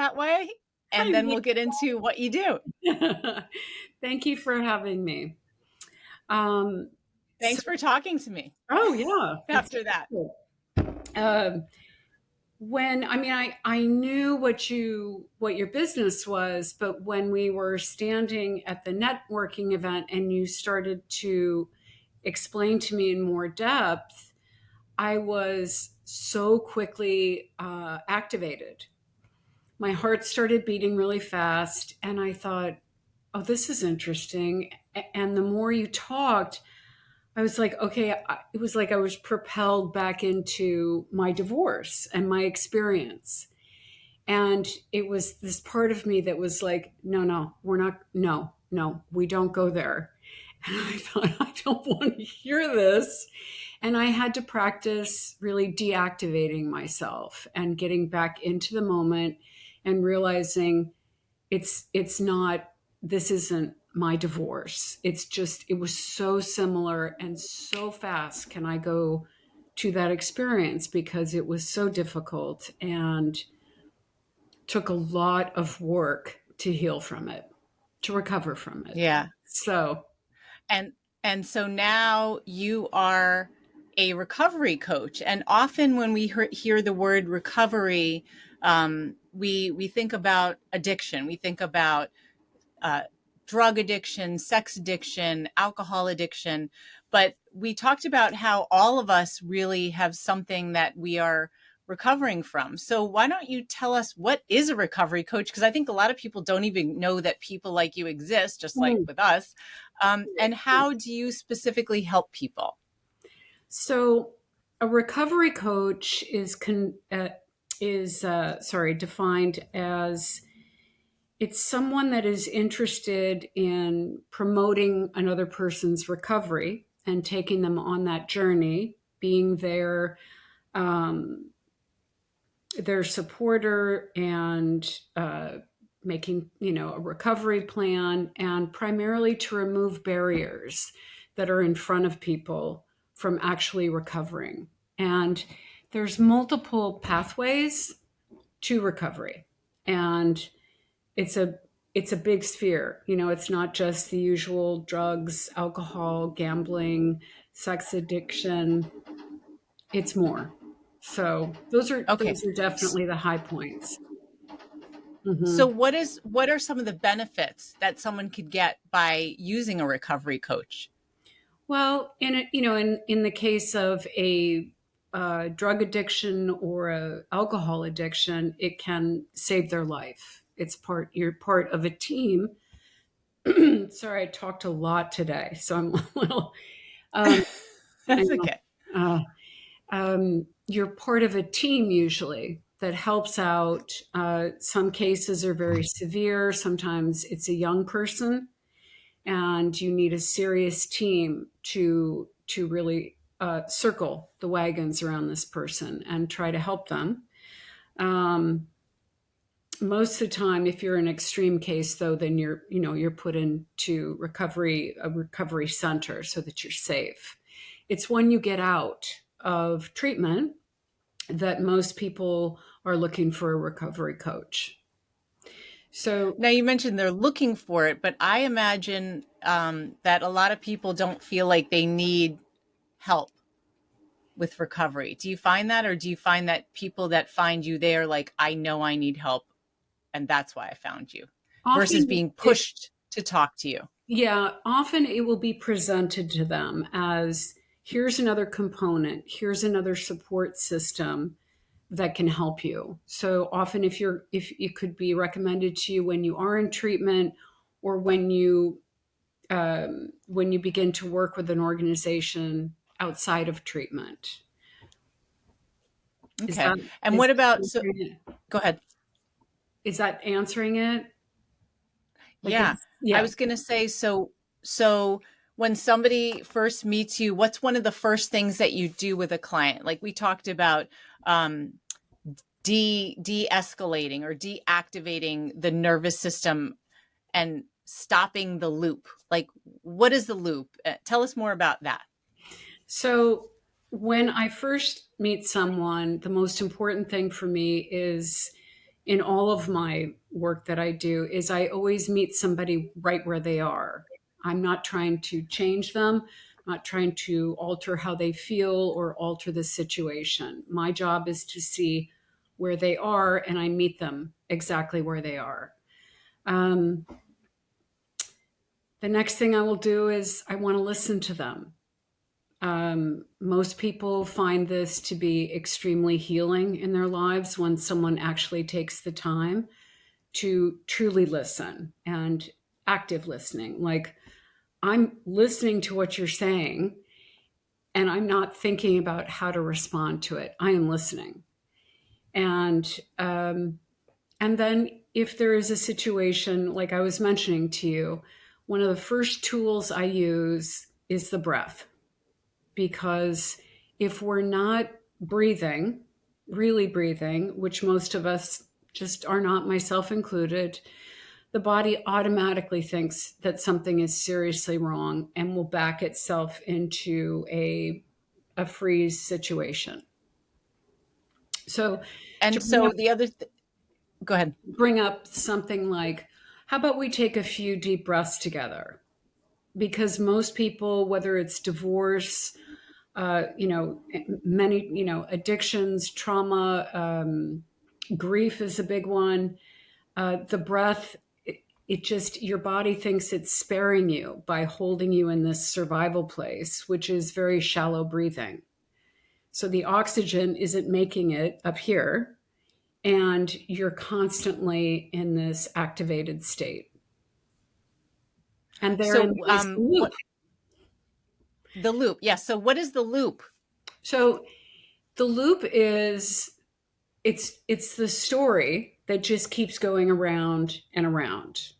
that way, and then we'll get into what you do. Thank you for having me. Um, so, Thanks for talking to me oh yeah, it's after that. cool. Um, when I mean, I knew what your business was, but when we were standing at the networking event and you started to explain to me in more depth, I was so quickly activated. My heart started beating really fast, and I thought, oh, this is interesting. And the more you talked, I was like, okay, it was like I was propelled back into my divorce and my experience. And it was this part of me that was like, no, we're not, no, we don't go there. And I thought, I don't want to hear this. And I had to practice really deactivating myself and getting back into the moment and realizing it's not, this isn't my divorce. It's just, it was so similar and so fast. Can I go to that experience because it was so difficult and took a lot of work to heal from it, to recover from it. Yeah. So, And and so now you are a recovery coach. And often when we hear the word recovery, we think about addiction. We think about drug addiction, sex addiction, alcohol addiction. But we talked about how all of us really have something that we are recovering from. So why don't you tell us, what is a recovery coach? Because I think a lot of people don't even know that people like you exist, just like with us. And how do you specifically help people? so a recovery coach is defined as, it's someone that is interested in promoting another person's recovery and taking them on that journey, being their supporter and making, a recovery plan, and primarily to remove barriers that are in front of people from actually recovering. And there's multiple pathways to recovery, and it's a it's a big sphere. It's not just the usual drugs, alcohol, gambling, sex addiction. It's more. So Okay. those are definitely the high points. So Hmm. what are some of the benefits that someone could get by using a recovery coach? Well, in the case of a drug addiction or a alcohol addiction, it can save their life. You're part of a team. Sorry, I talked a lot today, so I'm a little. Um, I That's know. okay. You're part of a team usually that helps out. Some cases are very severe. Sometimes it's a young person, and you need a serious team to really circle the wagons around this person and try to help them. Um, Most of the time, if you're an extreme case, though, then you're put into a recovery center so that you're safe. It's when you get out of treatment that most people are looking for a recovery coach. So Now, you mentioned they're looking for it, but I imagine that a lot of people don't feel like they need help with recovery. Do you find that, or do you find that people that find you, they are like, I know I need help, and that's why I found you, versus often being pushed to talk to you? yeah, often it will be presented to them as, here's another component, here's another support system that can help you. So often if it could be recommended to you when you are in treatment, or when you begin to work with an organization outside of treatment. Is Okay. that And is what about, so answering it? go ahead. Is that answering it? Like Yeah. it's I yeah. was going to say, so when somebody first meets you, what's one of the first things that you do with a client? Like we talked about, um, de-escalating or deactivating the nervous system and stopping the loop. Like, what is the loop? Tell us more about that. So when I first meet someone, the most important thing for me is in all of my work that I do is I always meet somebody right where they are. I'm not trying to change them, not trying to alter how they feel or alter the situation. My job is to see where they are and I meet them exactly where they are. Um, the next thing I will do is I want to listen to them. Most people find this to be extremely healing in their lives when someone actually takes the time to truly listen and active listening. Like, I'm listening to what you're saying and I'm not thinking about how to respond to it. I am listening. And and then if there is a situation like I was mentioning to you, one of the first tools I use is the breath, because if we're not breathing, really breathing, which most of us just are not, myself included, the body automatically thinks that something is seriously wrong and will back itself into a freeze situation. So to And so the other, go ahead. bring up something like, how about we take a few deep breaths together? Because most people, whether it's divorce, many, addictions, trauma, grief is a big one. The breath, it just, your body thinks it's sparing you by holding you in this survival place, which is very shallow breathing. So the oxygen isn't making it up here, and you're constantly in this activated state. And therein So is the loop. what the loop? Yes. Yeah, so what is the loop? So the loop is, it's the story that just keeps going around and around.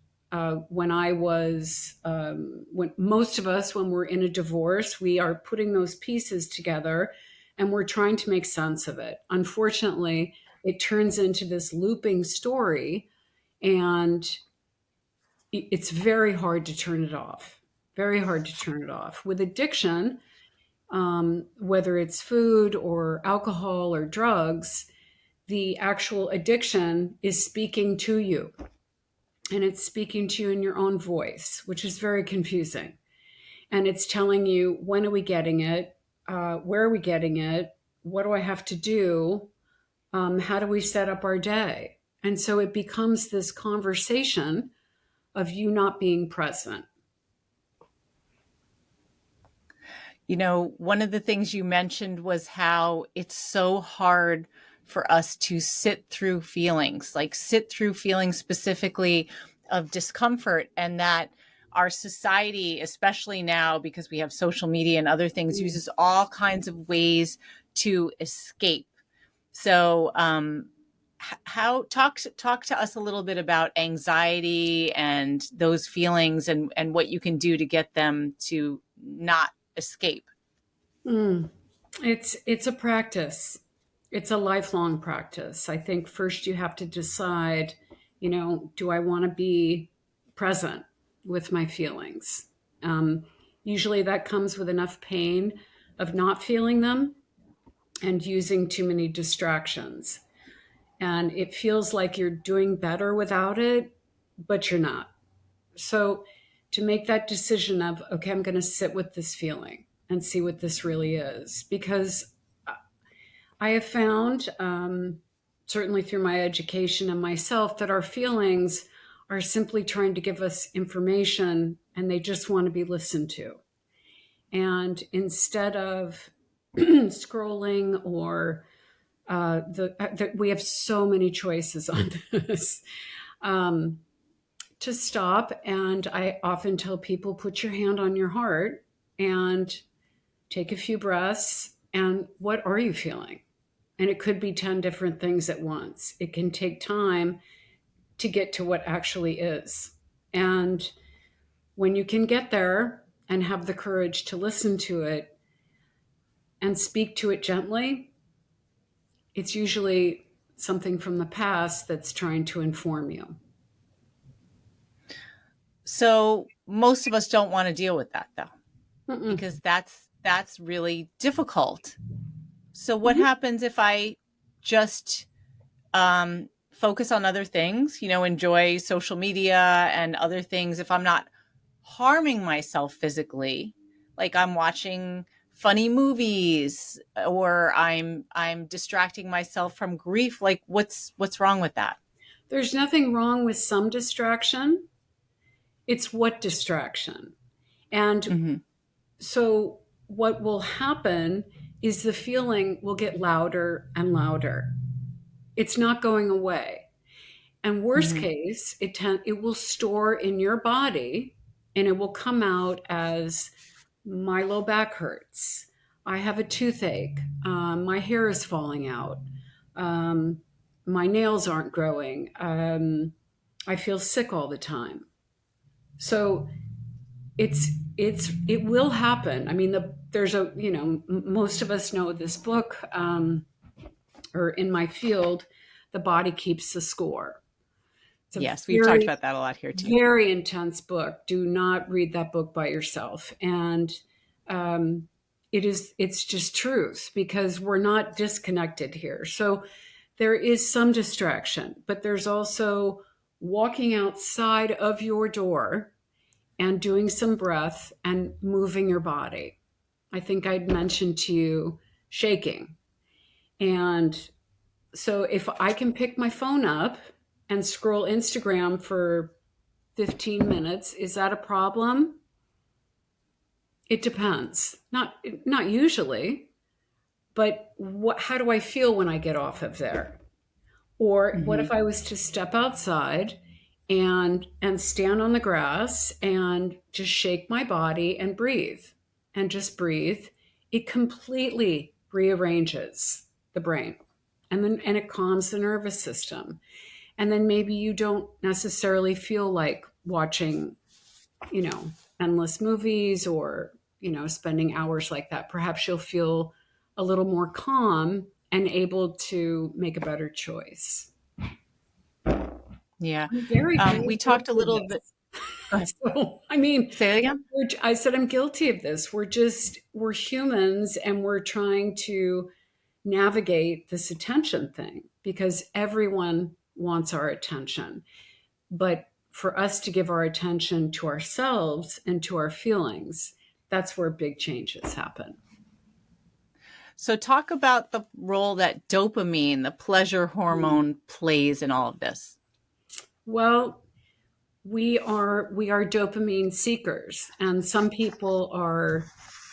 When I was, when most of us, when we're in a divorce, we are putting those pieces together and we're trying to make sense of it. Unfortunately, it turns into this looping story, and it's very hard to turn it off. Very hard to turn it off. With addiction, whether it's food or alcohol or drugs, the actual addiction is speaking to you, and it's speaking to you in your own voice, which is very confusing. And it's telling you, when are we getting it? Where are we getting it? What do I have to do? How do we set up our day? And so it becomes this conversation of you not being present. One of the things you mentioned was how it's so hard for us to sit through feelings, like sit through feelings specifically of discomfort, and that our society, especially now because we have social media and other things, uses all kinds of ways to escape. So, how talk to us a little bit about anxiety and those feelings, and what you can do to get them to not escape. Mm. It's a practice. It's a lifelong practice. I think first you have to decide, do I want to be present with my feelings? Um, Usually that comes with enough pain of not feeling them and using too many distractions. And it feels like you're doing better without it, but you're not. So to make that decision of, okay, I'm going to sit with this feeling and see what this really is, because I have found, certainly through my education and myself, that our feelings are simply trying to give us information and they just want to be listened to. And instead of scrolling or we have so many choices on this, um, to stop. And I often tell people, put your hand on your heart and take a few breaths. And what are you feeling? And it could be 10 different things at once. It can take time to get to what actually is. And when you can get there and have the courage to listen to it and speak to it gently, it's usually something from the past that's trying to inform you. So most of us don't want to deal with that, though, Mm-mm. because that's really difficult. So what Mhm. happens if I just focus on other things, enjoy social media and other things, if I'm not harming myself physically, like I'm watching funny movies or I'm distracting myself from grief, like what's wrong with that? There's nothing wrong with some distraction. It's what distraction. And Mm-hmm. so what will happen is the feeling will get louder and louder. It's not going away. And worst Mm-hmm. case, it will store in your body and it will come out as my low back hurts. I have a toothache. My hair is falling out. Um, my nails aren't growing. I feel sick all the time. So it will happen. I mean, there's a most of us know this book, or in my field, the body keeps the score. It's a Yes, we've talked very, about that a lot here too. very intense book. Do not read that book by yourself. And um, it's just truth because we're not disconnected here. So there is some distraction, but there's also walking outside of your door and doing some breath and moving your body. I think I'd mentioned to you shaking. And so if I can pick my phone up and scroll Instagram for 15 minutes, is that a problem? It depends. Not usually, but how do I feel when I get off of there? Or what Mm-hmm. if I was to step outside and stand on the grass and just shake my body and breathe and just breathe? It completely rearranges the brain and it calms the nervous system. And then maybe you don't necessarily feel like watching, you know, endless movies or, spending hours like that. Perhaps you'll feel a little more calm and able to make a better choice. Yeah. I'm very, We very talked a guilty of little bit. this. Go ahead. So, I mean, Say it again. I said I'm guilty of this. We're humans and we're trying to navigate this attention thing because everyone wants our attention. But for us to give our attention to ourselves and to our feelings, that's where big changes happen. So talk about the role that dopamine, the pleasure hormone, plays in all of this. Well, we are dopamine seekers, and some people are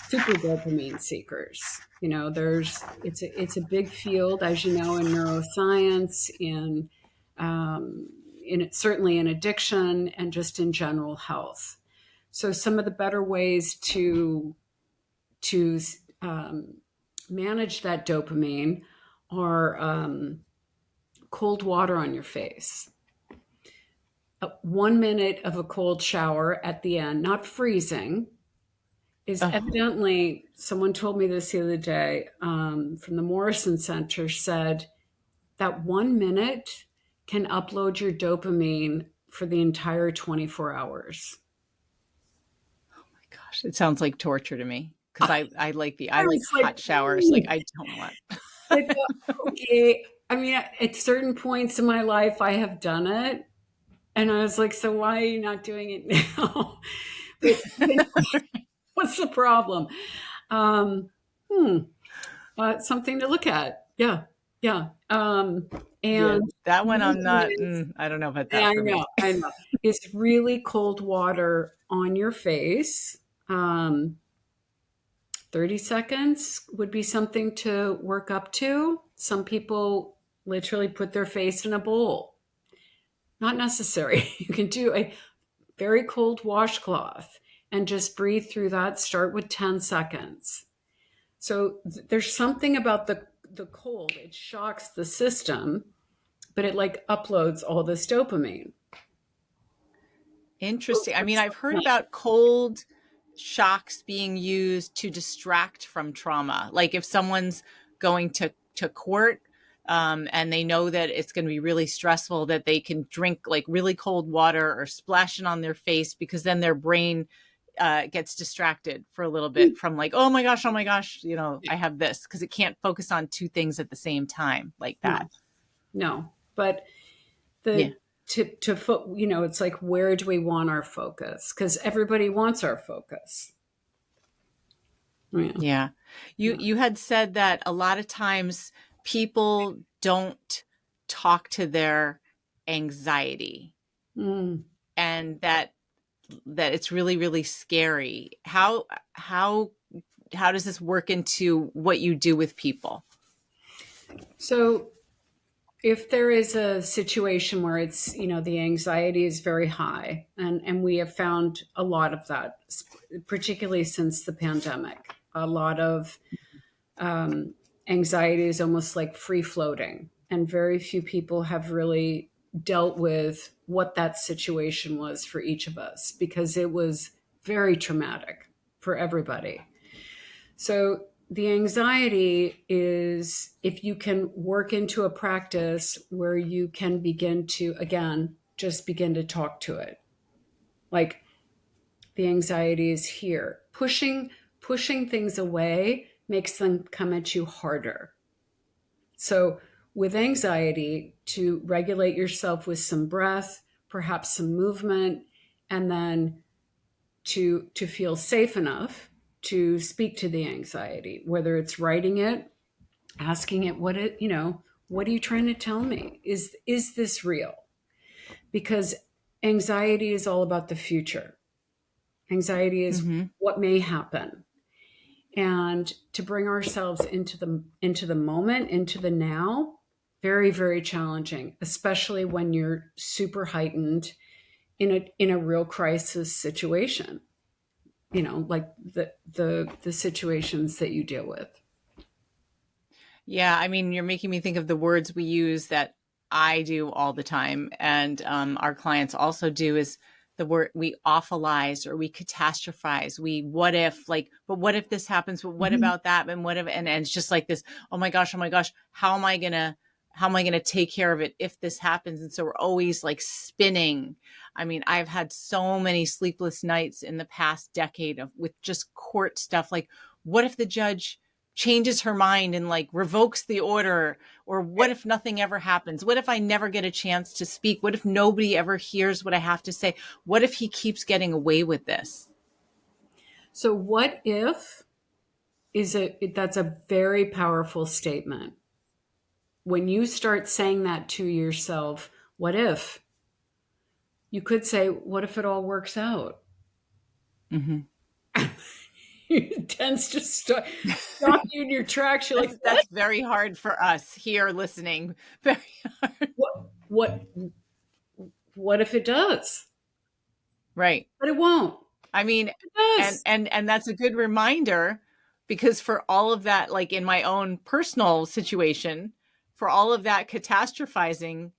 super dopamine seekers. It's a big field, as you know, in neuroscience, certainly in addiction, and just in general health. So some of the better ways to manage that dopamine are cold water on your face. 1 minute of a cold shower at the end, not freezing, is Oh, evidently, someone told me this the other day, from the Morrison Center, said that 1 minute can upload your dopamine for the entire 24 hours. gosh, it sounds like torture to me because I I like was like, hot showers. Like I don't want. like, okay. I mean, at certain points in my life, I have done it. And I was like, so why are you not doing it now? But what's the problem? Um, hmm, something to look at. Yeah, yeah. Yeah, And that one another I'm thing not. is, I don't know about yeah, that I for know, me. I know. It's really cold water on your face. 30 seconds would be something to work up to. Some people literally put their face in a bowl. Not necessary. You can do a very cold washcloth and just breathe through that. Start with 10 seconds. So there's something about the cold. It shocks the system, but it like uploads all this dopamine. Interesting. I mean, I've heard about cold shocks being used to distract from trauma. Like if someone's going to court, and they know that it's going to be really stressful, that they can drink like really cold water or splash it on their face because then their brain gets distracted for a little bit from like, oh my gosh, I have this because it can't focus on two things at the same time like No, that. no. But Yeah. It's like, where do we want our focus? Because everybody wants our focus. Yeah. Yeah. Yeah. You had said that a lot of times people don't talk to their anxiety, Mm. and that it's really, really scary. How does this work into what you do with people? So if there is a situation where it's, the anxiety is very high, and we have found a lot of that, particularly since the pandemic, a lot of um, anxiety is almost like free floating, and very few people have really dealt with what that situation was for each of us, because it was very traumatic for everybody. So the anxiety is, if you can work into a practice where you can begin to, again, just begin to talk to it. Like, the anxiety is here. Pushing things away makes them come at you harder. So with anxiety, to regulate yourself with some breath, perhaps some movement, and then to feel safe enough to speak to the anxiety, whether it's writing it, asking it, what are you trying to tell me? Is this real? Because anxiety is all about the future. Anxiety is Mm-hmm. what may happen. And to bring ourselves into the moment, into the now, very, very challenging, especially when you're super heightened in a real crisis situation, like the situations that you deal with. Yeah, I mean, you're making me think of the words we use that I do all the time, and our clients also do, is the word we awfulize, or we catastrophize. We what if, like, but what if this happens? But what Mhm. about that? And what if, and it's just like this, oh my gosh, how am I gonna take care of it if this happens? And so we're always like spinning. I mean, I've had so many sleepless nights in the past decade of with just court stuff. Like, what if the judge changes her mind and like revokes the order? Or what if nothing ever happens? What if I never get a chance to speak? What if nobody ever hears what I have to say? What if he keeps getting away with this? So what if that's a very powerful statement. When you start saying that to yourself, what if? You could say, what if it all works out? Mm-hmm. It tends to stop you in your tracks. You're like, That's very hard for us here listening. Very hard. what? What if it does? Right. But it won't. I mean, It does. and that's a good reminder, because for all of that, like in my own personal situation, for all of that catastrophizing,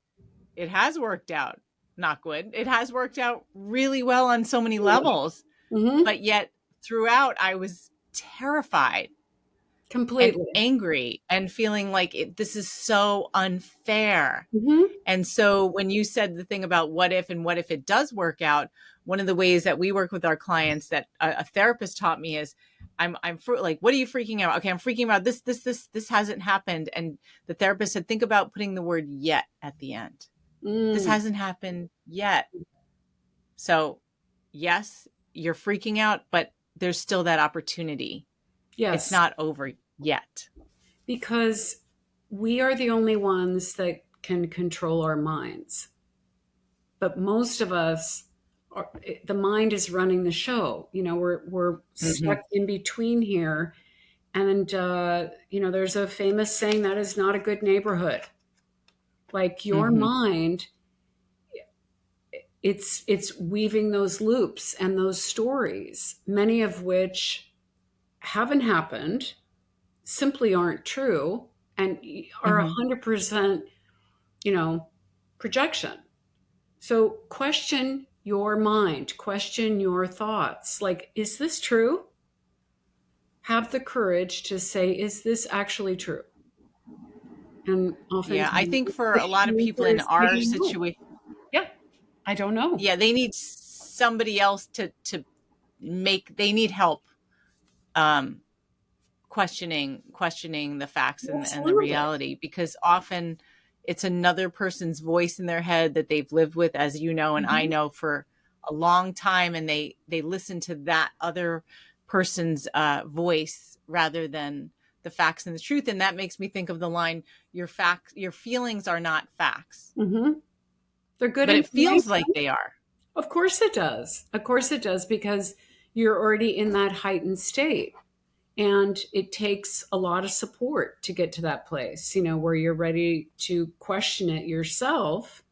it has worked out. Not good. It has worked out really well on so many levels. Mm-hmm. But yet throughout, I was terrified and Completely. angry and feeling like this is so unfair. Mm-hmm. And so when you said the thing about what if and what if it does work out, one of the ways that we work with our clients that a therapist taught me is, like, what are you freaking out? Okay, I'm freaking out. This hasn't happened. And the therapist said, think about putting the word yet at the end. This Mm. hasn't happened yet. So yes, you're freaking out, but there's still that opportunity. It's Yes, not over yet. because we are the only ones that can control our minds. But most of us, the mind is running the show. We're Mm-hmm. stuck in between here. And, there's a famous saying, that is not a good neighborhood. Like, your Mm-hmm. mind, it's weaving those loops and those stories, many of which haven't happened, simply aren't true, and are Mm-hmm. 100%, you know, projection. So question your mind, question your thoughts. Like, is this true? Have the courage to say, is this actually true? And Yeah, oftentimes I think for the a lot of people answer in is, I our don't know. situation, Yeah, I don't know. yeah, they need somebody else to make. They need help um, questioning the facts and the Absolutely. reality, because often it's another person's voice in their head that they've lived with, as you know, and I Mm-hmm. know, for a long time, and they listen to that other person's voice rather than the facts and the truth. And that makes me think of the line, your feelings are not facts, Mm-hmm. They're good but it feels information. like they are. Of course it does. Of course it does, because you're already in that heightened state. And it takes a lot of support to get to that place, where you're ready to question it yourself.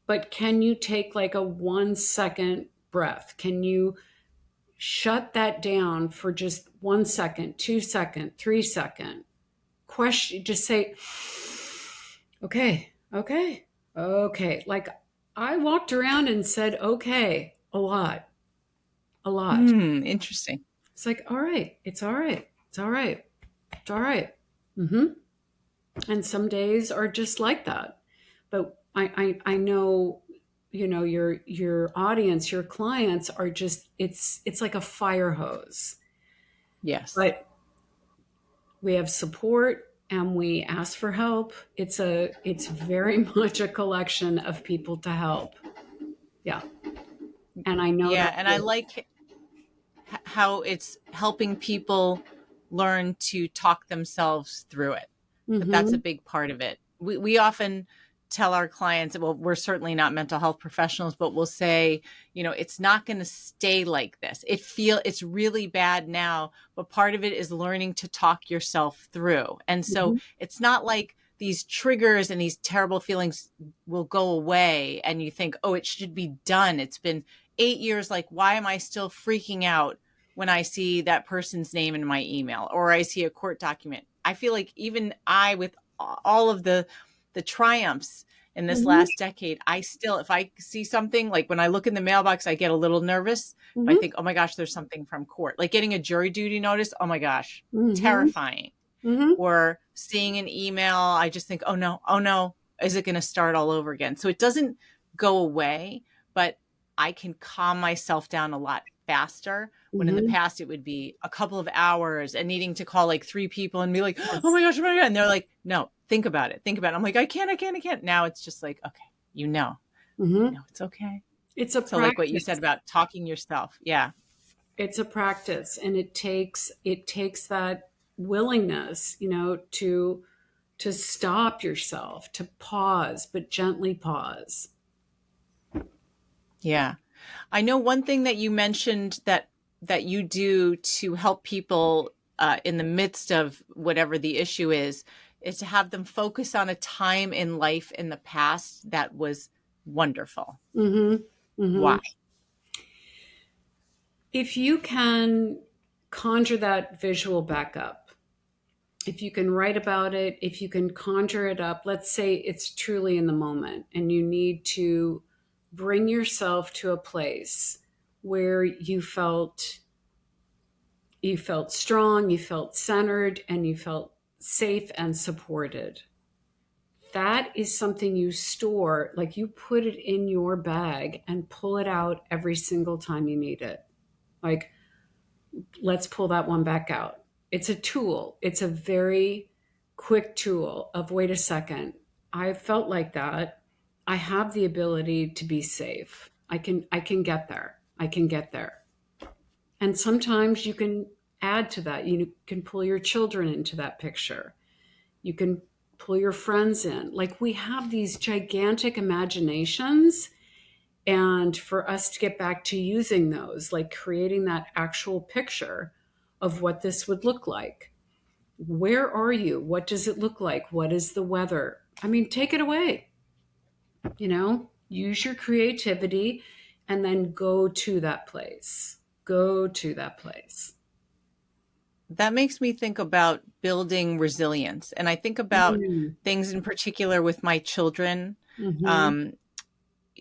But can you take like a 1 second breath? Can you shut that down for just 1 second, 2 second, 3 second? Question, just say, okay, okay, okay. Like, I walked around and said, okay, a lot, a lot. Interesting. It's like, all right, it's all right, it's all right, it's all right. Mm-hmm. And some days are just like that. But I know, your audience, your clients are just, it's like a fire hose. Yes. But we have support and we ask for help. It's very much a collection of people to help. Yeah. And I know Yeah, that and I feeling. like how it's helping people learn to talk themselves through it. That that's a Mm-hmm. big part of it. We often tell our clients, well, we're certainly not mental health professionals, but we'll say, it's not going to stay like this. It's really bad now, but part of it is learning to talk yourself through. And so Mm-hmm. it's not like these triggers and these terrible feelings will go away and you think, oh, it should be done. It's been 8 years. Like, why am I still freaking out when I see that person's name in my email or I see a court document? I feel like even with all of the triumphs in this Mm-hmm. last decade, I still, if I see something, like when I look in the mailbox, I get a little nervous. If I Mm-hmm. think, oh my gosh, there's something from court, like getting a jury duty notice. Oh my gosh, Mm-hmm. terrifying. Mm-hmm. Or seeing an email, I just think, oh no, is it going to start all over again? So it doesn't go away, but I can calm myself down a lot faster, when in the Mm-hmm. past it would be a couple of hours and needing to call like 3 people and be like, oh Yes. my gosh, oh my God. And they're like, no, think about it. Think about it. I'm like, I can't. Now it's just like, okay, Mm-hmm. it's okay. It's a So like what you said practice. about talking yourself. Yeah. It's a practice, and it takes that willingness, to stop yourself, to pause, but gently pause. Yeah. I know one thing that you mentioned that you do to help people in the midst of whatever the issue is to have them focus on a time in life in the past that was wonderful. Mm-hmm. Mm-hmm. Why? If you can conjure that visual back up, if you can write about it, if you can conjure it up, let's say it's truly in the moment and you need to bring yourself to a place where you felt strong, you felt centered, and you felt safe and supported. That is something you store, like you put it in your bag and pull it out every single time you need it. Like, let's pull that one back out. It's a tool. It's a very quick tool of, wait a second, I felt like that. I have the ability to be safe. I can get there. I can get there. And sometimes you can add to that. You can pull your children into that picture. You can pull your friends in. Like, we have these gigantic imaginations. And for us to get back to using those, like creating that actual picture of what this would look like. Where are you? What does it look like? What is the weather? I mean, take it away. Use your creativity and then go to that place. Go to that place. That makes me think about building resilience. And I think about Mm. things in particular with my children. Mm-hmm. Um,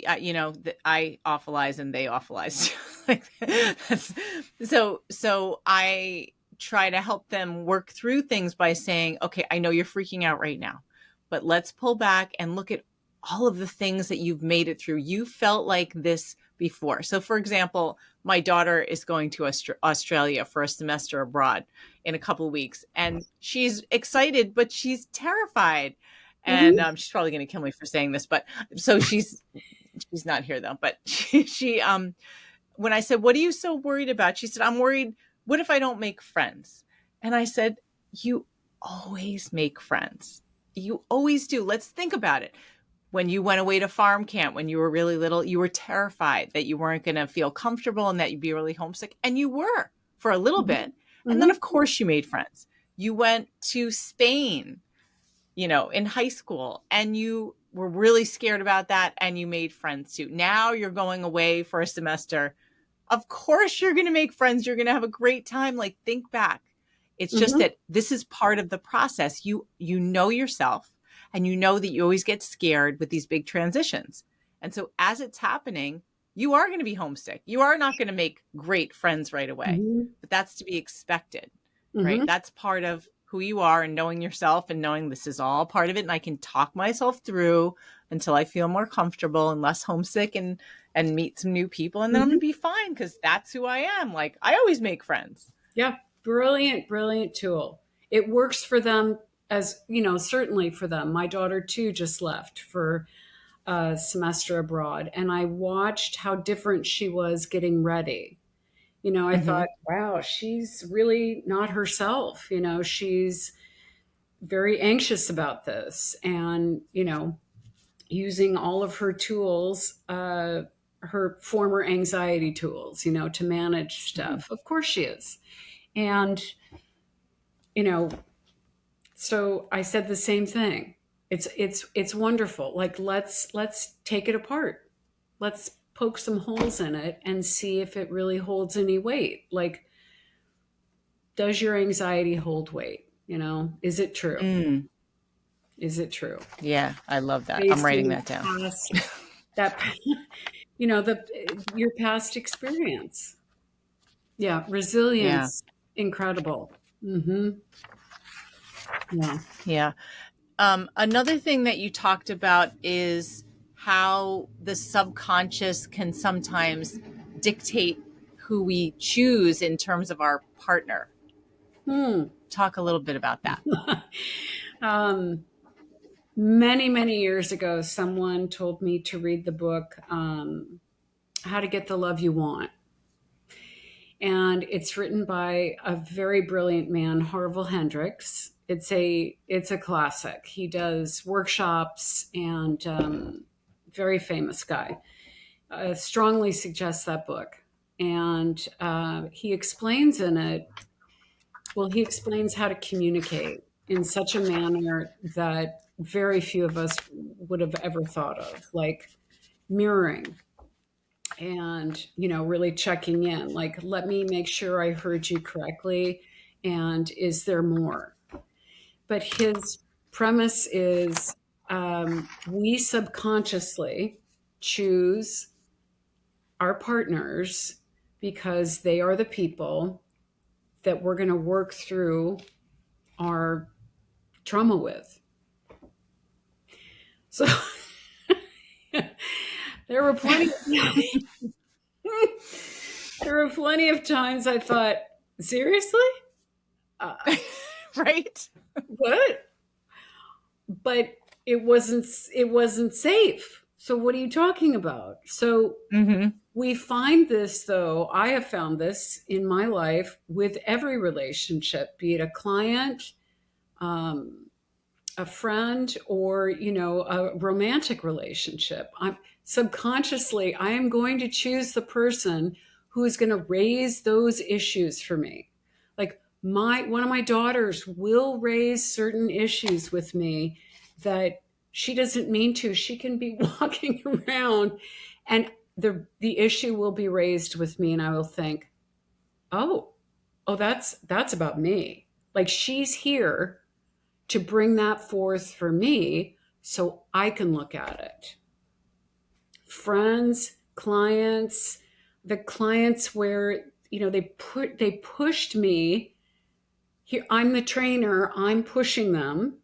I awfulize and they awfulize. Like, so I try to help them work through things by saying, okay, I know you're freaking out right now, but let's pull back and look at all of the things that you've made it through. You felt like this before. So for example, my daughter is going to Australia for a semester abroad in a couple of weeks, and she's excited, but she's terrified. And she's probably going to kill me for saying this, but so she's not here though. But she when I said, "What are you so worried about?" She said, "I'm worried. What if I don't make friends?" And I said, "You always make friends. You always do. Let's think about it. When you went away to farm camp when you were really little, you were terrified that you weren't going to feel comfortable and that you'd be really homesick. And you were for a little bit. And then, of course, you made friends. You went to Spain, in high school, and you were really scared about that. And you made friends too. Now you're going away for a semester. Of course, you're going to make friends. You're going to have a great time. Like, think back. It's just that this is part of the process. You know yourself. And you know that you always get scared with these big transitions. And so as it's happening, you are going to be homesick. You are not going to make great friends right away, but that's to be expected, right? That's part of who you are and knowing yourself and knowing this is all part of it. And I can talk myself through until I feel more comfortable and less homesick and meet some new people. And then I'm going to be fine because that's who I am. Like, I always make friends. Yeah. Brilliant, brilliant tool. It works for them. As certainly for them. My daughter too just left for a semester abroad, and I watched how different she was getting ready. I thought, wow, she's really not herself. She's very anxious about this, and using all of her tools, her former anxiety tools, to manage stuff. Of course she is, and so I said the same thing. It's wonderful. Like, let's take it apart. Let's poke some holes in it and see if it really holds any weight. Like, does your anxiety hold weight? Is it true? Is it true? Yeah, I love that. I'm Based writing on that down. That your past experience. Yeah, resilience, incredible. Yeah. Yeah. Another thing that you talked about is how the subconscious can sometimes dictate who we choose in terms of our partner. Talk a little bit about that. Many, many years ago, someone told me to read the book, How to Get the Love You Want. And it's written by a very brilliant man, Harville Hendrix. It's a classic. He does workshops and very famous guy. Strongly suggests that book. And he explains in it, he explains how to communicate in such a manner that very few of us would have ever thought of, like mirroring and, really checking in, like, let me make sure I heard you correctly. And is there more? But his premise is we subconsciously choose our partners because they are the people that we're going to work through our trauma with. So there were plenty of times I thought, seriously? Right? What? But it wasn't safe. So what are you talking about? So we find this, though, I have found this in my life with every relationship, be it a client, a friend, or, a romantic relationship. Subconsciously, I am going to choose the person who is going to raise those issues for me. Like, one of my daughters will raise certain issues with me that she doesn't mean to. She can be walking around and the issue will be raised with me, and I will think, oh, that's about me. Like, she's here to bring that forth for me so I can look at it. Friends, clients, the clients where, they pushed me. Here, I'm the trainer, I'm pushing them,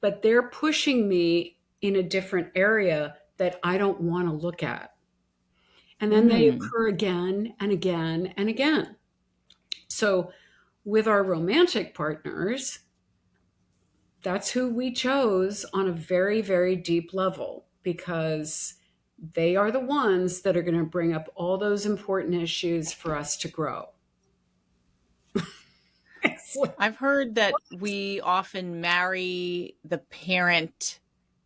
but they're pushing me in a different area that I don't want to look at. And then they occur again and again and again. So with our romantic partners, That's who we chose on a very, very deep level, because they are the ones that are going to bring up all those important issues for us to grow. I've heard that we often marry the parent,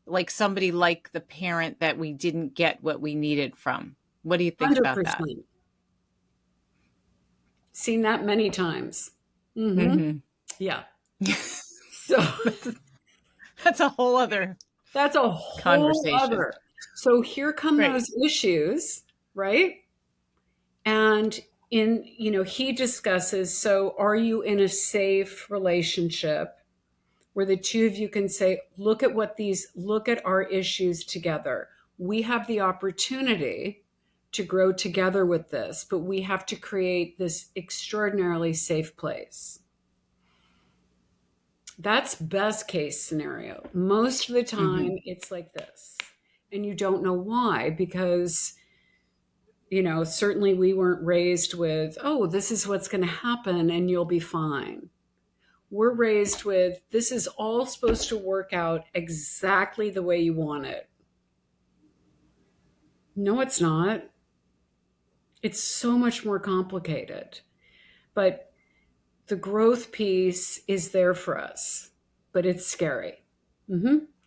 like somebody like the parent that we didn't get what we needed from. What do you think about that? 100%. Seen that many times. Mm-hmm. Mm-hmm. Yeah. So That's a whole other that's a whole conversation. other. So here come Right. those issues, right? And he discusses, so are you in a safe relationship where the two of you can say, look at our issues together. We have the opportunity to grow together with this, but we have to create this extraordinarily safe place. That's best case scenario. Most of the Mm-hmm. time, it's like this. And you don't know why, because, certainly we weren't raised with, oh, this is what's going to happen and you'll be fine. We're raised with, this is all supposed to work out exactly the way you want it. No, it's not. It's so much more complicated. But the growth piece is there for us, but it's scary.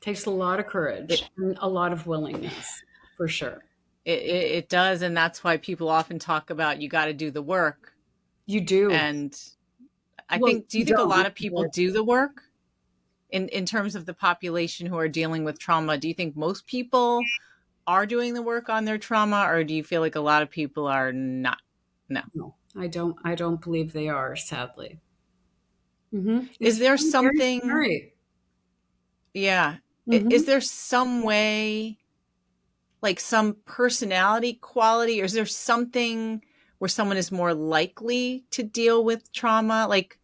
Takes a lot of It, courage and a lot of willingness, for sure. it does. And that's why people often talk about you got to do the work. You do. And I Well, think, do you you think a lot don't. of people do the work in terms of the population who are dealing with trauma? Do you think most people are doing the work on their trauma, or do you feel like a lot of people are not? No. No, I don't. I don't believe they are. Sadly, Is it's there very, very something, scary. yeah, is Mm-hmm. there some way, like some personality quality, or is there something where someone is more likely to deal with trauma? Like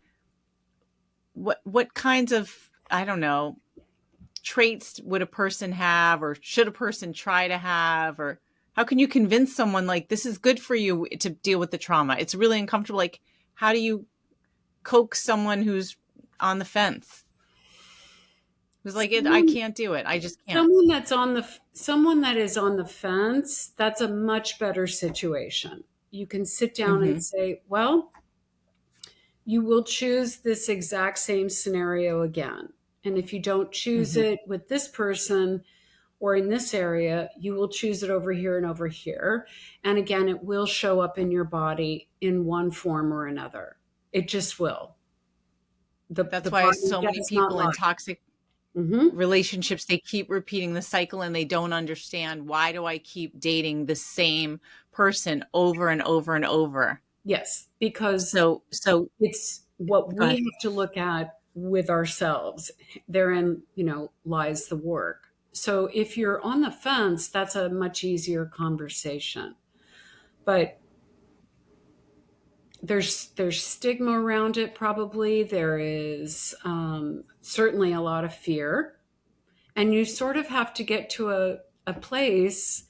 what kinds of, I don't know, traits would a person have, or should a person try to have, or how can you convince someone like this is good for you to deal with the trauma? It's really uncomfortable. Like, how do you coax someone who's on the fence, who's like, I Someone, can't do it, I just can't. someone that is on the fence. That's a much better situation. You can sit down and Mm-hmm. say, well, you will choose this exact same scenario again. And if you don't choose Mm-hmm. it with this person or in this area, you will choose it over here and over here. And again, it will show up in your body in one form or another. It just will. That's The why body so many does not people in lie. toxic Mm-hmm. relationships, they keep repeating the cycle and they don't understand, why do I keep dating the same person over and over and over? Yes, because So it's what go we ahead. have to look at with ourselves. Therein, lies the work. So if you're on the fence, that's a much easier conversation. But there's stigma around it. Probably there is certainly a lot of fear, and you sort of have to get to a place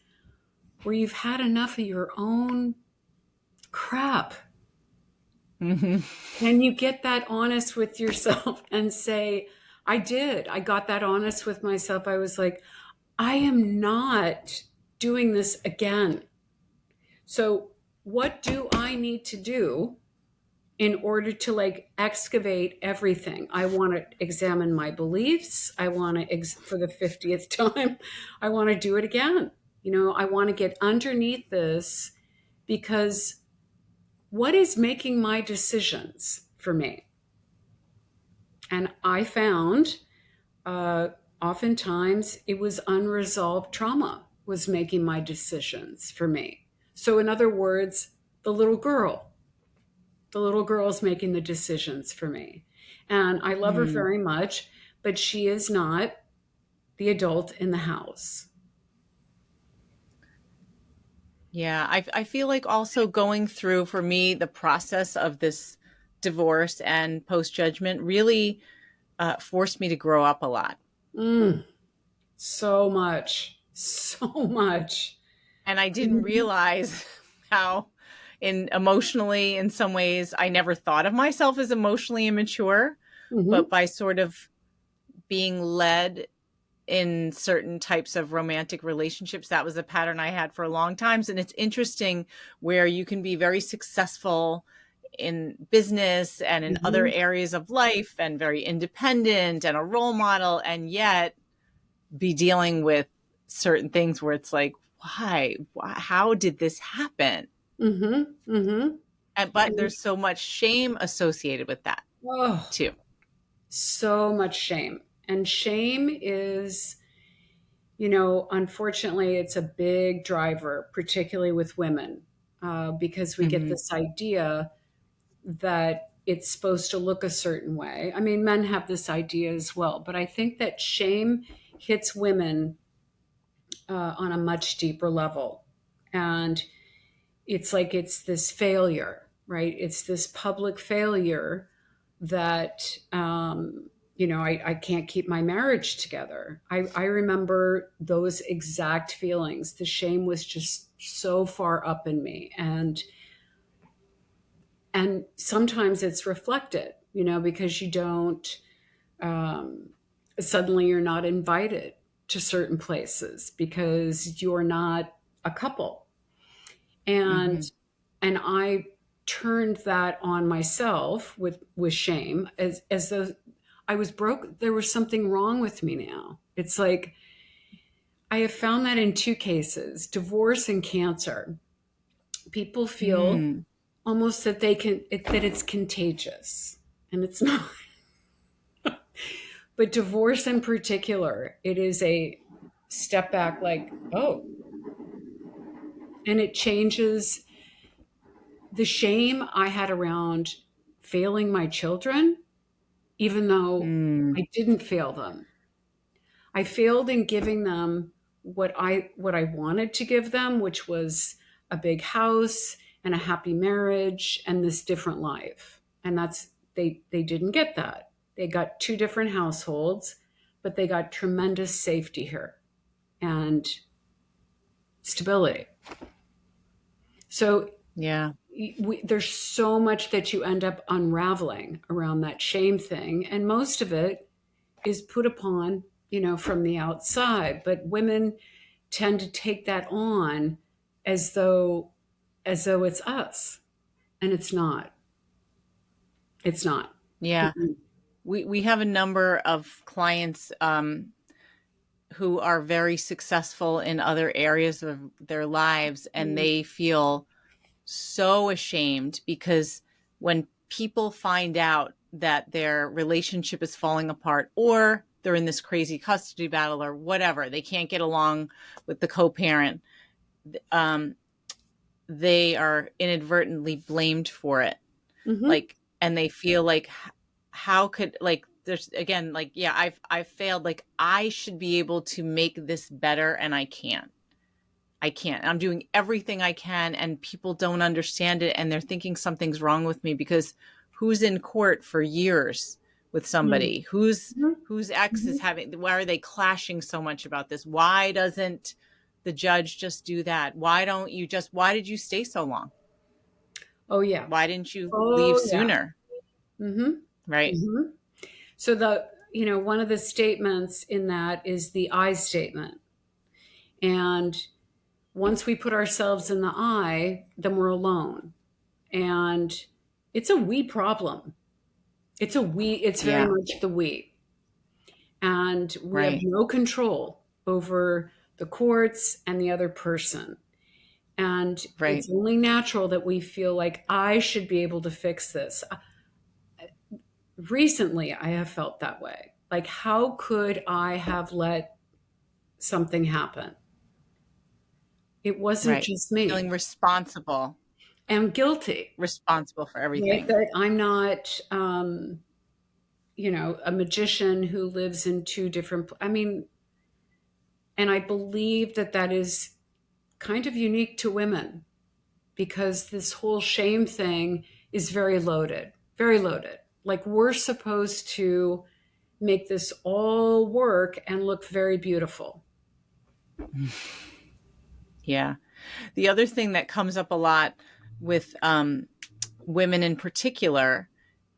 where you've had enough of your own crap. Mm-hmm. Can you get that honest with yourself and say, I did. I got that honest with myself. I was like, I am not doing this again. So, what do I need to do in order to excavate everything? I want to examine my beliefs. I want to, for the 50th time, I want to do it again. I want to get underneath this, because what is making my decisions for me? And I found oftentimes it was unresolved trauma was making my decisions for me. So, in other words, the little girl is making the decisions for me. And I love her Mm. very much, but she is not the adult in the house. Yeah, I feel like also going through, for me, the process of this divorce and post judgment really forced me to grow up a lot. Mm, so much, so much. And I didn't Mhm. realize how, in emotionally, in some ways, I never thought of myself as emotionally immature, Mhm. but by sort of being led in certain types of romantic relationships. That was a pattern I had for a long time. And it's interesting where you can be very successful in business and in other Mhm. areas of life and very independent and a role model, and yet be dealing with certain things where it's like, why how did this happen? Mhm. Mhm. But And there's so much shame associated with that oh, too. so much shame. And shame is, unfortunately, it's a big driver, particularly with women, because we get Mm-hmm. this idea that it's supposed to look a certain way. I mean, men have this idea as well, but I think that shame hits women on a much deeper level. And it's like it's this failure, right? It's this public failure that, I can't keep my marriage together. I remember those exact feelings. The shame was just so far up in me. And sometimes it's reflected, because you don't, um, suddenly you're not invited to certain places because you're not a couple. and Mm-hmm. and I turned that on myself with shame, as though I was broke. There was something wrong with me. Now it's like I have found that in two cases: divorce and cancer. People feel Mm. almost that that it's contagious, and it's not. But divorce in particular, it is a step back, like, oh, and it changes the shame I had around failing my children, even though Mm. I didn't fail them. I failed in giving them what I wanted to give them, which was a big house and a happy marriage and this different life. And they didn't get that. They got two different households, but they got tremendous safety here and stability. So Yeah. there's so much that you end up unraveling around that shame thing, and most of it is put upon, from the outside. But women tend to take that on as though it's us, and it's not. It's not. Yeah. Mm-mm. We have a number of clients who are very successful in other areas of their lives, and they feel so ashamed because when people find out that their relationship is falling apart, or they're in this crazy custody battle or whatever, they can't get along with the co-parent, um, they are inadvertently blamed for it. Mm-hmm. Like, and they feel like, how could, like, there's again, like, yeah, I've failed, like I should be able to make this better, and I can't. I'm doing everything I can, and people don't understand it, and they're thinking something's wrong with me because who's in court for years with somebody whose ex Mm-hmm. is having, why are they clashing so much about this? Why doesn't the judge just do that? Why did you stay so long? Oh yeah. Why didn't you leave Oh yeah. sooner? Mm-hmm. Right. Mm-hmm. So one of the statements in that is the I statement. And once we put ourselves in the I, then we're alone. And it's a we problem. It's very Yeah. much the we. And we have Right. no control over the courts and the other person. And Right. it's only natural that we feel like I should be able to fix this. Recently, I have felt that way. Like, how could I have let something happen? It wasn't Right. just Feeling me. I'm guilty, responsible for right? everything. That I'm not, a magician who lives in two different, I mean, and I believe that that is kind of unique to women because this whole shame thing is very loaded, very loaded. Like, we're supposed to make this all work and look very beautiful. Yeah. The other thing that comes up a lot with women in particular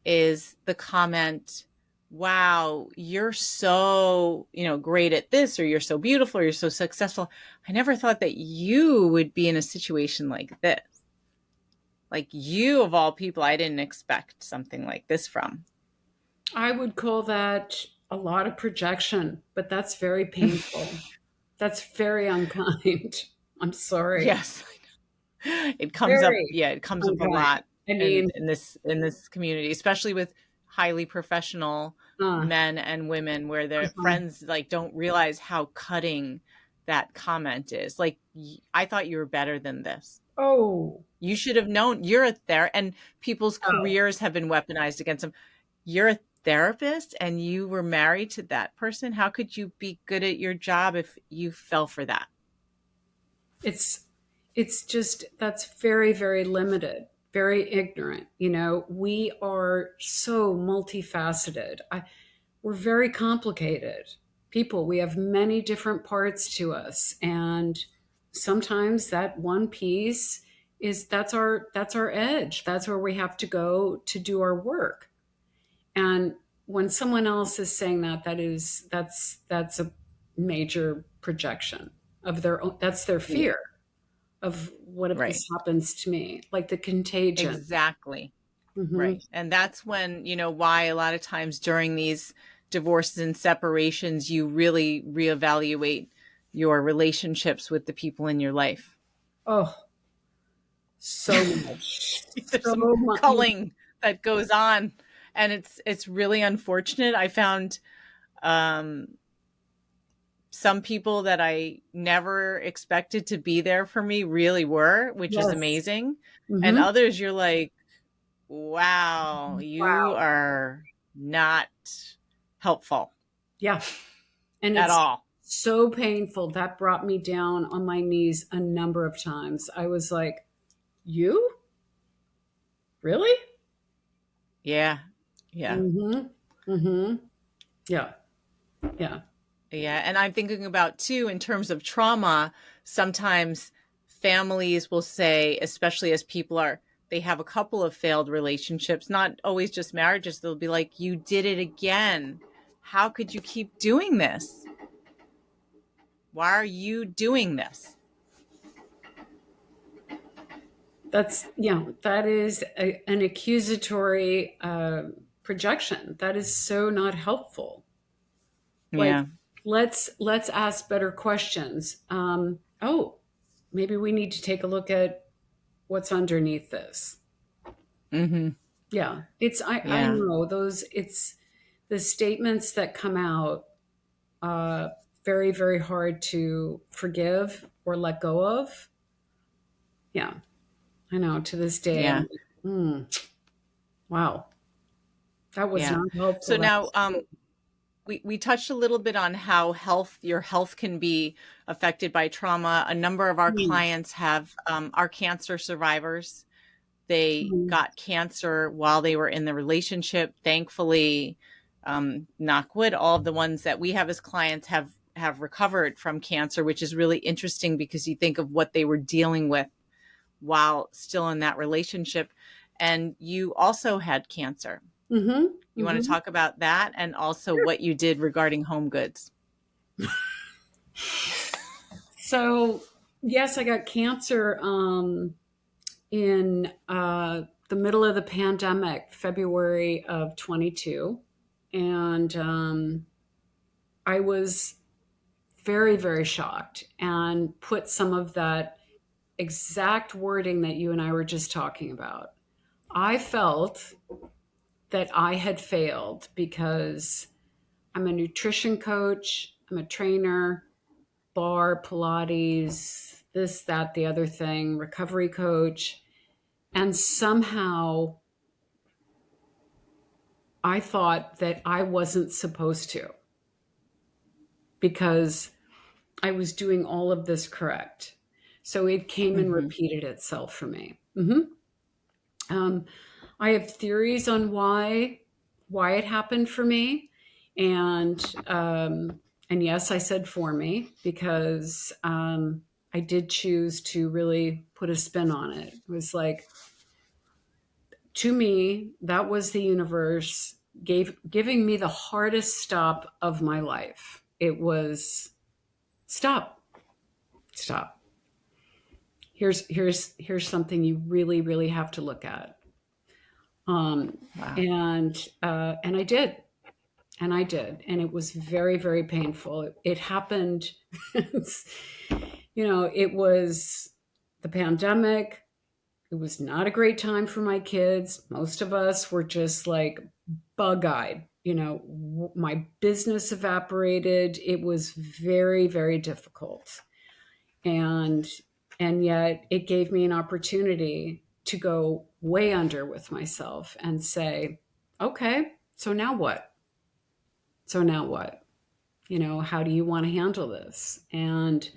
is the comment, wow, you're so, great at this, or you're so beautiful, or you're so successful. I never thought that you would be in a situation like this. Like, you of all people, I didn't expect something like this from. I would call that a lot of projection, but that's very painful. That's very unkind. I'm sorry. Yes. It comes up, Very yeah, it comes up a unkind. lot I in mean, this community, especially with highly professional uh, men and women, where their uh-huh. friends like don't realize how cutting that comment is. Like, I thought you were better than this. Oh, You should have known. You're a and people's oh, careers have been weaponized against them. You're a therapist and you were married to that person. How could you be good at your job if you fell for that? it's it's just that's very, very limited, very ignorant. We are so multifaceted. We're very complicated people. We have many different parts to us, and sometimes that one piece is that's our edge. That's where we have to go to do our work. And when someone else is saying that, that's a major projection of their own. That's their Yeah, fear of what if right. this happens to me, like the contagion. Exactly. Hmm. Right. And that's when, why a lot of times during these divorces and separations, you really reevaluate your relationships with the people in your life. Oh, so much, There's so some much. culling that goes on, and it's really unfortunate. I found um, some people that I never expected to be there for me really were, which is Yes. amazing. And Hmm. others, you're like, wow, you Wow. are not helpful Yeah. And at it's all. so painful. That brought me down on my knees a number of times. I was like, you? Really? Yeah. Yeah. Mm-hmm. Mm-hmm. Yeah. Yeah. Yeah. And I'm thinking about too, in terms of trauma, sometimes families will say, especially as people are, they have a couple of failed relationships, not always just marriages. They'll be like, you did it again. How could you keep doing this? Why are you doing this? That is an accusatory projection. That is so not helpful. Like, Yeah. let's ask better questions. Oh, maybe we need to take a look at what's underneath this. Mm-hmm. Yeah, I Yeah. know those. It's the statements that come out, uh, very, very hard to forgive or let go of. Yeah, I know. To this day, I'm Yeah. like, wow, that was Yeah. not helpful. So That now, was good. we touched a little bit on how your health can be affected by trauma. A number of our Mm, clients are cancer survivors. They mm, got cancer while they were in the relationship. Thankfully, knock wood, all of the ones that we have as clients have recovered from cancer, which is really interesting because you think of what they were dealing with while still in that relationship. And you also had cancer. mm-hmm, You want to mm-hmm. talk about that and also what you did regarding home goods? So yes, I got cancer in the middle of the pandemic, February of 22, and I was very, very shocked and put some of that exact wording that you and I were just talking about. I felt that I had failed because I'm a nutrition coach, I'm a trainer, bar, Pilates, this, that, the other thing, recovery coach. And somehow I thought that I wasn't supposed to because I was doing all of this correct. So it came and Mm-hmm. repeated itself for me. Um, I have theories on why it happened for me, and and yes, I said for me because I did choose to really put a spin on it. It was like, to me, that was the universe giving me the hardest stop of my life. It was stop, stop. Here's something you really, really have to look at. Wow. And I did. And I did. And it was very, very painful. It happened, it was the pandemic. It was not a great time for my kids. Most of us were just like bug-eyed. My business evaporated. It was very, very difficult. And yet it gave me an opportunity to go way under with myself and say, okay, so now what? So now what? How do you want to handle this? And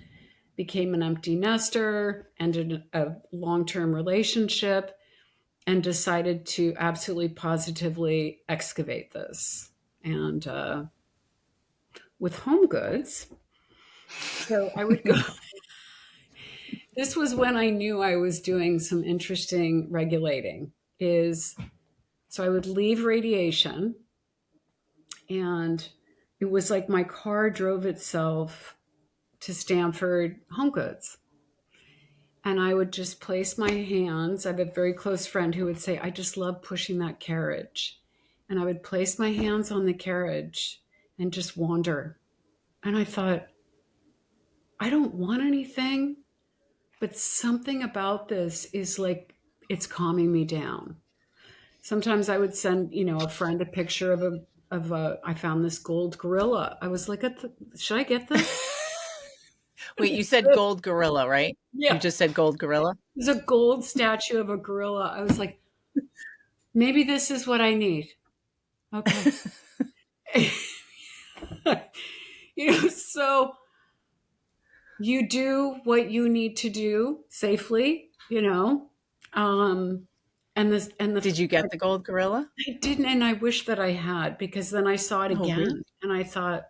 became an empty nester, ended a long-term relationship, and decided to absolutely positively excavate this. And with home goods, so I would go. This was when I knew I was doing some interesting regulating. So I would leave radiation, and it was like my car drove itself to Stanford Home Goods. And I would just place my hands. I have a very close friend who would say, I just love pushing that carriage. And I would place my hands on the carriage and just wander. And I thought, I don't want anything, but something about this is like, it's calming me down. Sometimes I would send, a friend a picture of I found this gold gorilla. I was like, should I get this? Wait, you said gold gorilla, right? You Yeah. just said gold gorilla? There's a gold statue of a gorilla. I was like, maybe this is what I need. Okay. So you do what you need to do safely, and Did you get the gold gorilla? I didn't, and I wish that I had, because then I saw it Oh, again really? and I thought,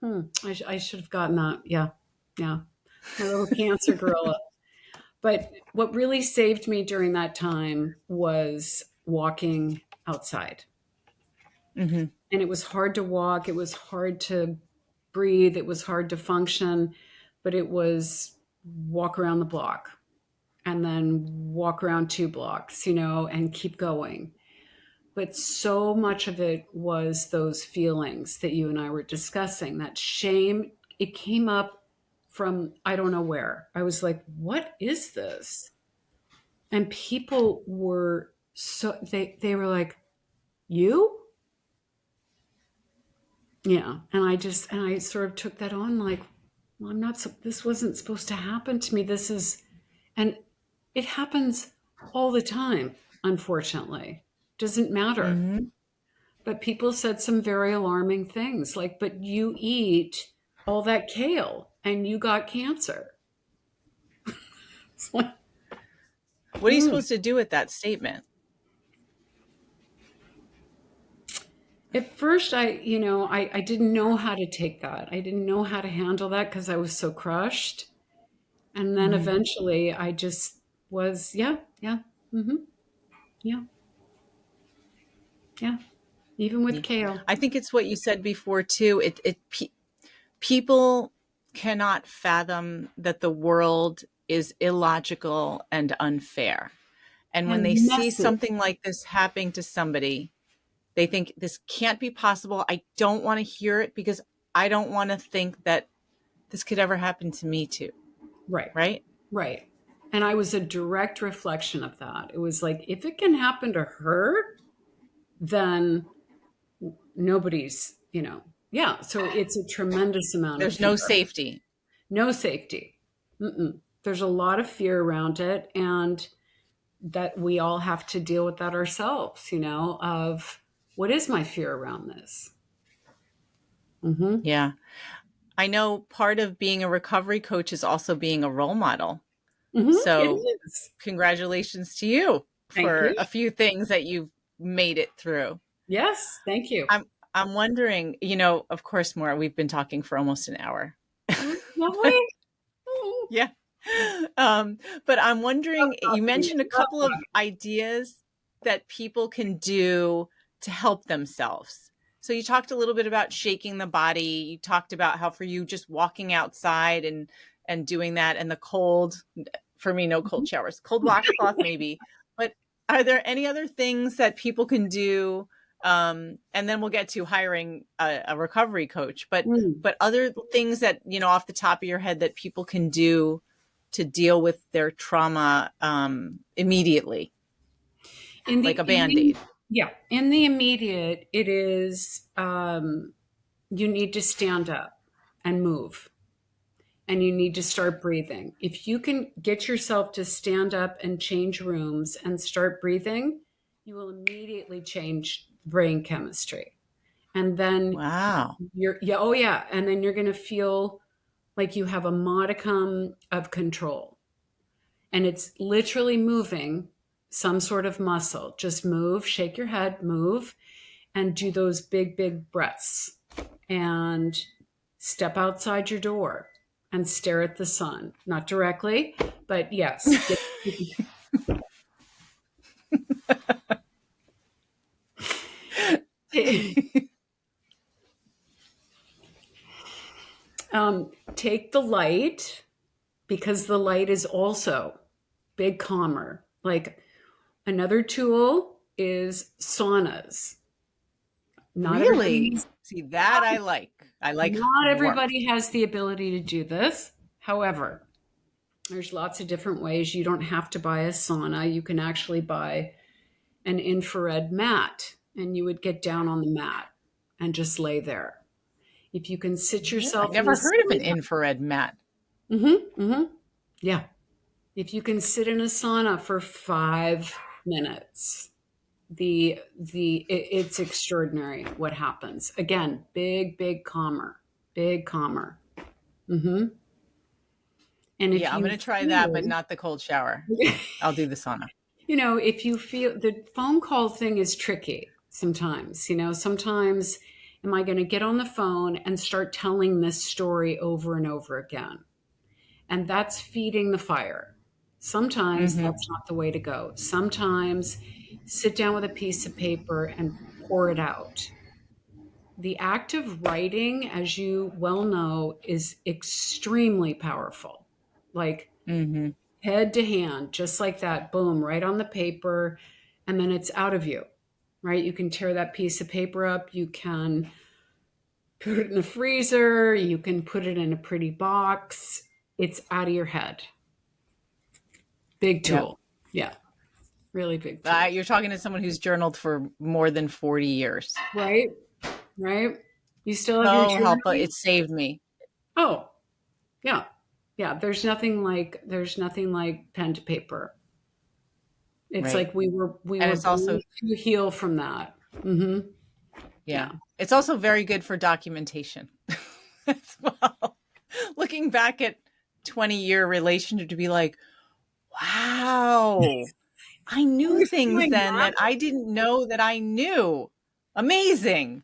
I should have gotten that. Yeah. My little cancer gorilla. But what really saved me during that time was walking outside. Mm-hmm. And it was hard to walk. It was hard to breathe. It was hard to function, but it was walk around the block and then walk around 2 blocks, and keep going. But so much of it was those feelings that you and I were discussing, that shame. It came up from, I don't know where. I was like, what is this? And people were they were like, you? Yeah. And I sort of took that on like, well, this wasn't supposed to happen to me. And it happens all the time, unfortunately. Doesn't matter. Mm-hmm. But people said some very alarming things like, but you eat all that kale and you got cancer. It's like, What are you supposed to do with that statement? At first, I didn't know how to take that. I didn't know how to handle that because I was so crushed. And then Mm-hmm. eventually I just was, yeah, mm-hmm, yeah, yeah. Even with kale. I think it's what you said before too. People cannot fathom that the world is illogical and unfair. And when they And see messy. something like this happening to somebody, they think this can't be possible. I don't want to hear it because I don't want to think that this could ever happen to me too. Right, Right? right. And I was a direct reflection of that. It was like, if it can happen to her, then nobody's, yeah. So it's a tremendous amount of There's no fear. safety. No safety. Mm-mm. There's a lot of fear around it. And that we all have to deal with that ourselves, of what is my fear around this? Mm-hmm. Yeah. I know part of being a recovery coach is also being a role model. Mm-hmm. So It is. congratulations to you Thank for you. a few things that you've made it through. Yes, thank you. I'm wondering, of course, Maura, we've been talking for almost an hour. Lovely. Yeah. But I'm Love wondering, you talking to you. mentioned a Love couple of talking. ideas that people can do to help themselves. So you talked a little bit about shaking the body. You talked about how for you just walking outside and doing that, and the cold, for me, no cold showers, cold washcloth maybe. But are there any other things that people can do? And then we'll get to hiring a recovery coach, but other things that, off the top of your head that people can do to deal with their trauma immediately, like a Band-Aid. In the immediate, it is you need to stand up and move, and you need to start breathing. If you can get yourself to stand up and change rooms and start breathing, you will immediately change brain chemistry. And then wow. And then you're going to feel like you have a modicum of control. And it's literally moving some sort of muscle. Just move, shake your head, move, and do those big, big breaths. And step outside your door and stare at the sun. Not directly, but yes. Take the light, because the light is also big calmer. Like, another tool is saunas. Really? See, that I like. Not everybody has the ability to do this. However, there's lots of different ways. You don't have to buy a sauna. You can actually buy an infrared mat, and you would get down on the mat and just lay there. If you can sit yourself, I've never heard of an infrared mat. Yeah. If you can sit in a sauna for 5 minutes, it's extraordinary what happens. Again, big calmer. And if I'm going to try that, but not the cold shower. I'll do the sauna. If you feel, the phone call thing is tricky sometimes. Sometimes, am I going to get on the phone and start telling this story over and over again? And that's feeding the fire. Sometimes that's not the way to go. Sometimes sit down with a piece of paper and pour it out. The act of writing, as you well know, is extremely powerful. Like head to hand, just like that, boom, right on the paper, and then it's out of you, right? You can tear that piece of paper up. You can put it in the freezer. You can put it in a pretty box. It's out of your head. Big tool. Yep. Yeah. Really big tool. You're talking to someone who's journaled for more than 40 years. Right. You still have your helpful. It saved me. Oh, yeah. Yeah. There's nothing like pen to paper. It's like we were also to heal from that. Yeah. It's also very good for documentation as well. Looking back at 20-year relationship to be like, wow, I knew things then that I didn't know that I knew. Amazing.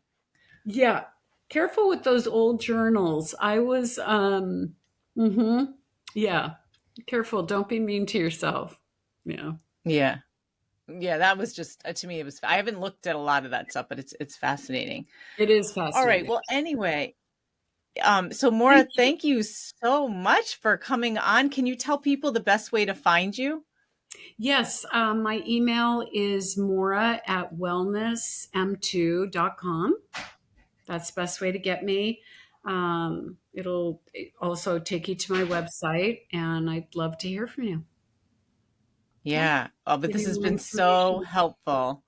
Yeah. Careful with those old journals. I was, yeah. Careful. Don't be mean to yourself. Yeah. Yeah. Yeah. That was just, to me, I haven't looked at a lot of that stuff, but it's fascinating. It is fascinating. All right. Well, anyway, so Maura, thank you so much for coming on. Can you tell people the best way to find you? Yes. My email is maura@wellnessm2.com. That's the best way to get me. It'll also take you to my website, and I'd love to hear from you. Yeah. Oh, but this has been so helpful.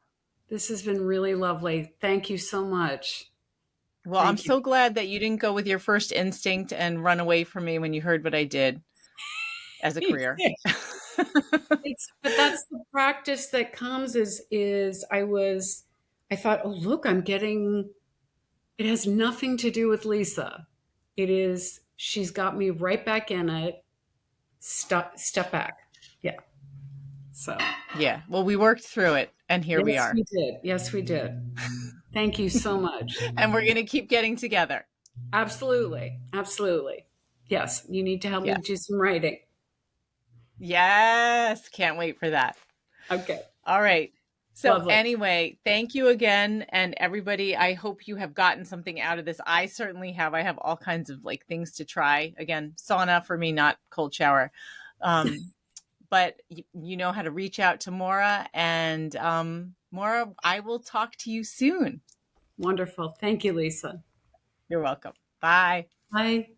This has been really lovely. Thank you so much. Well, I'm so glad that you didn't go with your first instinct and run away from me when you heard what I did as a career. But that's the practice that comes is I thought, oh, look, it has nothing to do with Lisa. She's got me right back in it. Step back. Yeah. So. Yeah. Well, we worked through it, and here we are. Yes, we did. Thank you so much. And we're going to keep getting together. Absolutely. Yes. You need to help me do some writing. Yes. Can't wait for that. Okay. All right. So Lovely. anyway, thank you again. And everybody, I hope you have gotten something out of this. I certainly have. I have all kinds of like things to try. Again, sauna for me, not cold shower. But you know how to reach out to Maura. And Maura, I will talk to you soon. Wonderful. Thank you, Lisa. You're welcome. Bye. Bye.